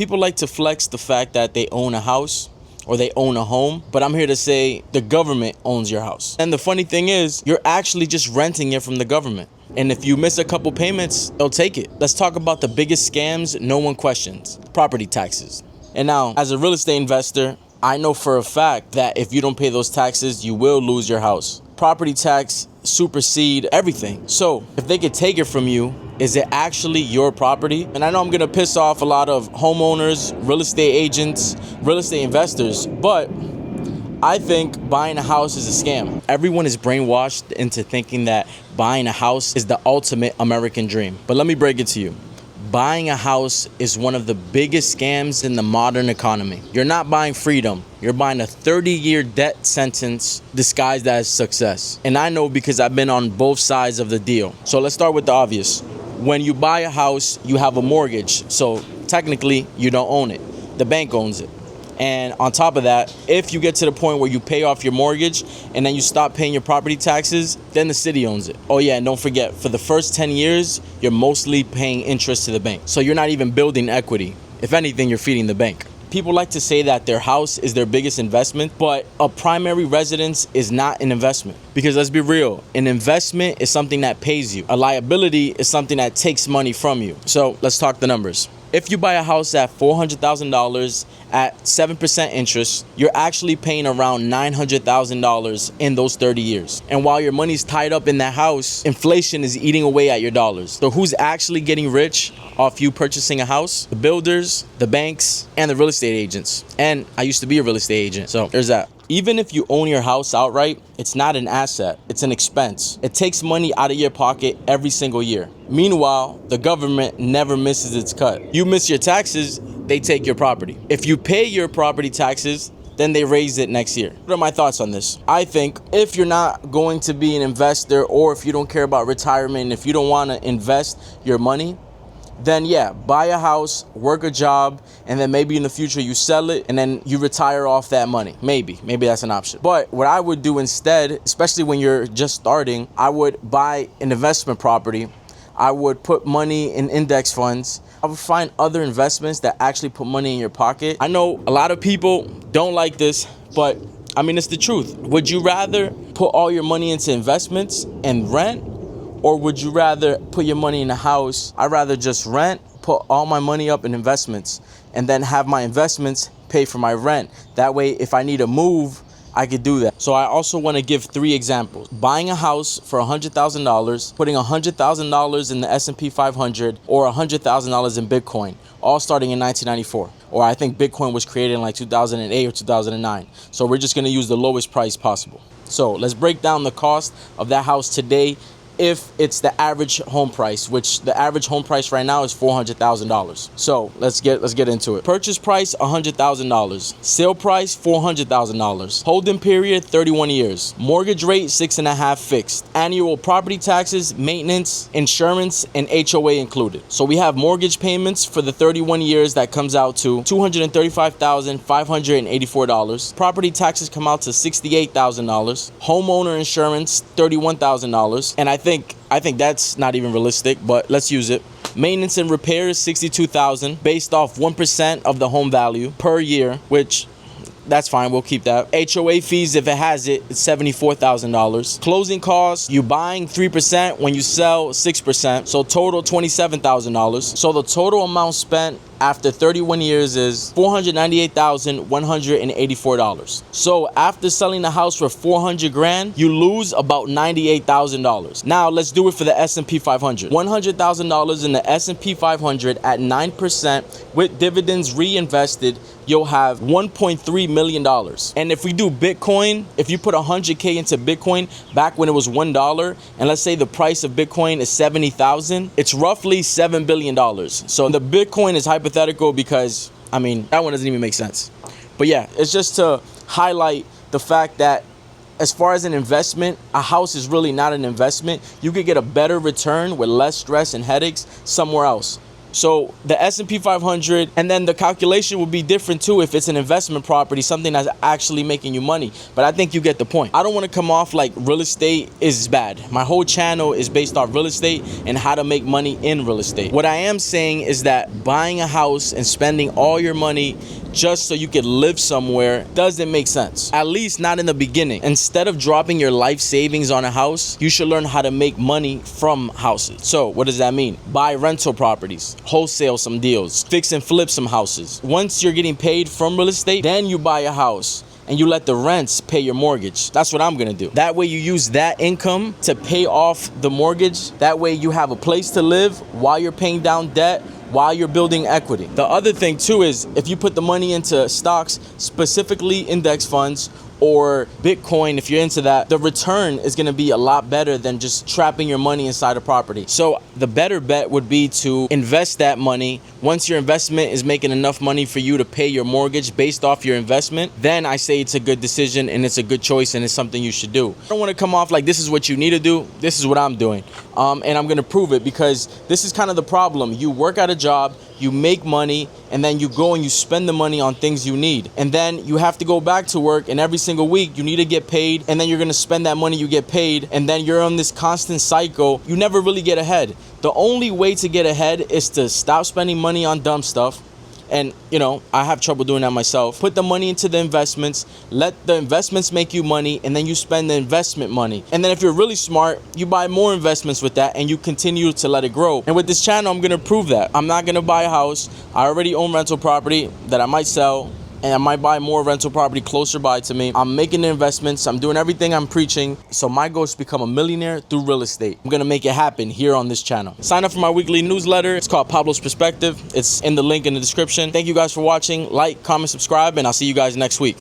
People like to flex the fact that they own a house or they own a home, but I'm here to say the government owns your house. And the funny thing is, you're actually just renting it from the government. And if you miss a couple payments, they'll take it. Let's talk about the biggest scams no one questions: property taxes. And now, as a real estate investor, I know for a fact that if you don't pay those taxes, you will lose your house. Property tax supersede everything. So if they could take it from you, is it actually your property? And I know I'm gonna piss off a lot of homeowners, real estate agents, real estate investors, but I think buying a house is a scam. Everyone is brainwashed into thinking that buying a house is the ultimate American dream. But let me break it to you. Buying a house is one of the biggest scams in the modern economy. You're not buying freedom. You're buying a 30-year debt sentence disguised as success. And I know because I've been on both sides of the deal. So let's start with the obvious. When you buy a house, you have a mortgage. So technically, you don't own it. The bank owns it. And on top of that, if you get to the point where you pay off your mortgage and then you stop paying your property taxes, then the city owns it. Oh yeah, and don't forget, for the first 10 years, you're mostly paying interest to the bank. So you're not even building equity. If anything, you're feeding the bank. People like to say that their house is their biggest investment, but a primary residence is not an investment. Because let's be real, an investment is something that pays you. A liability is something that takes money from you. So let's talk the numbers. If you buy a house at $400,000 at 7% interest, you're actually paying around $900,000 in those 30 years. And while your money's tied up in that house, inflation is eating away at your dollars. So who's actually getting rich off you purchasing a house? The builders, the banks, and the real estate agents. And I used to be a real estate agent, so there's that. Even if you own your house outright, it's not an asset, it's an expense. It takes money out of your pocket every single year. Meanwhile, the government never misses its cut. You miss your taxes, they take your property. If you pay your property taxes, then they raise it next year. What are my thoughts on this? I think if you're not going to be an investor, or if you don't care about retirement, if you don't want to invest your money, then yeah, buy a house, work a job, and then maybe in the future you sell it and then you retire off that money. Maybe that's an option. But what I would do instead, especially when you're just starting, I would buy an investment property. I would put money in index funds. I would find other investments that actually put money in your pocket. I know a lot of people don't like this, but I mean, it's the truth. Would you rather put all your money into investments and rent? Or would you rather put your money in a house? I'd rather just rent, put all my money up in investments, and then have my investments pay for my rent. That way, if I need to move, I could do that. So I also want to give 3 examples. Buying a house for $100,000, putting $100,000 in the S&P 500, or $100,000 in Bitcoin, all starting in 1994. Or I think Bitcoin was created in like 2008 or 2009. So we're just going to use the lowest price possible. So let's break down the cost of that house today if it's the average home price, which the average home price right now is $400,000. So let's get into it. Purchase price $100,000. Sale price $400,000. Holding period 31 years. Mortgage rate 6.5% fixed. Annual property taxes, maintenance, insurance, and HOA included. So we have mortgage payments for the 31 years that comes out to $235,584. Property taxes come out to $68,000. Homeowner insurance $31,000. And I think that's not even realistic, but let's use it. Maintenance and repairs $62,000 based off 1% of the home value per year, which that's fine, we'll keep that. HOA fees, if it has it, it's $74,000. Closing costs, you buying 3% when you sell 6%, so total $27,000. So the total amount spent after 31 years is $498,184. So after selling the house for $400,000, you lose about $98,000. Now let's do it for the S&P 500. $100,000 in the S&P 500 at 9% with dividends reinvested, you'll have $1.3 million. And if we do Bitcoin, if you put $100K into Bitcoin back when it was $1, and let's say the price of Bitcoin is $70,000, it's roughly $7 billion. So the Bitcoin is hypothetical because, I mean, that one doesn't even make sense. But yeah, it's just to highlight the fact that as far as an investment, a house is really not an investment. You could get a better return with less stress and headaches somewhere else. So the S&P 500, and then the calculation would be different too if it's an investment property, something that's actually making you money. But I think you get the point. I don't want to come off like real estate is bad. My whole channel is based off real estate and how to make money in real estate. What I am saying is that buying a house and spending all your money just so you could live somewhere doesn't make sense. At least not in the beginning. Instead of dropping your life savings on a house, you should learn how to make money from houses. So what does that mean? Buy rental properties, wholesale some deals, fix and flip some houses. Once you're getting paid from real estate, then you buy a house and you let the rents pay your mortgage. That's what I'm gonna do. That way you use that income to pay off the mortgage. That way you have a place to live while you're paying down debt, while you're building equity. The other thing too is if you put the money into stocks, specifically index funds or Bitcoin, if you're into that, the return is gonna be a lot better than just trapping your money inside a property. So the better bet would be to invest that money. Once your investment is making enough money for you to pay your mortgage based off your investment, then I say it's a good decision and it's a good choice and it's something you should do. I don't wanna come off like this is what you need to do. This is what I'm doing. And I'm gonna prove it because this is kind of the problem. You work at a job, you make money, and then you go and you spend the money on things you need. And then you have to go back to work, and every single week you need to get paid, and then you're gonna spend that money you get paid, and then you're on this constant cycle. You never really get ahead. The only way to get ahead is to stop spending money on dumb stuff. And, you know, I have trouble doing that myself. Put the money into the investments, let the investments make you money, and then you spend the investment money. And then if you're really smart, you buy more investments with that and you continue to let it grow. And with this channel, I'm gonna prove that. I'm not gonna buy a house. I already own rental property that I might sell, and I might buy more rental property closer by to me. I'm making the investments. I'm doing everything I'm preaching. So my goal is to become a millionaire through real estate. I'm gonna make it happen here on this channel. Sign up for my weekly newsletter. It's called Pablo's Perspective. It's in the link in the description. Thank you guys for watching. Like, comment, subscribe, and I'll see you guys next week.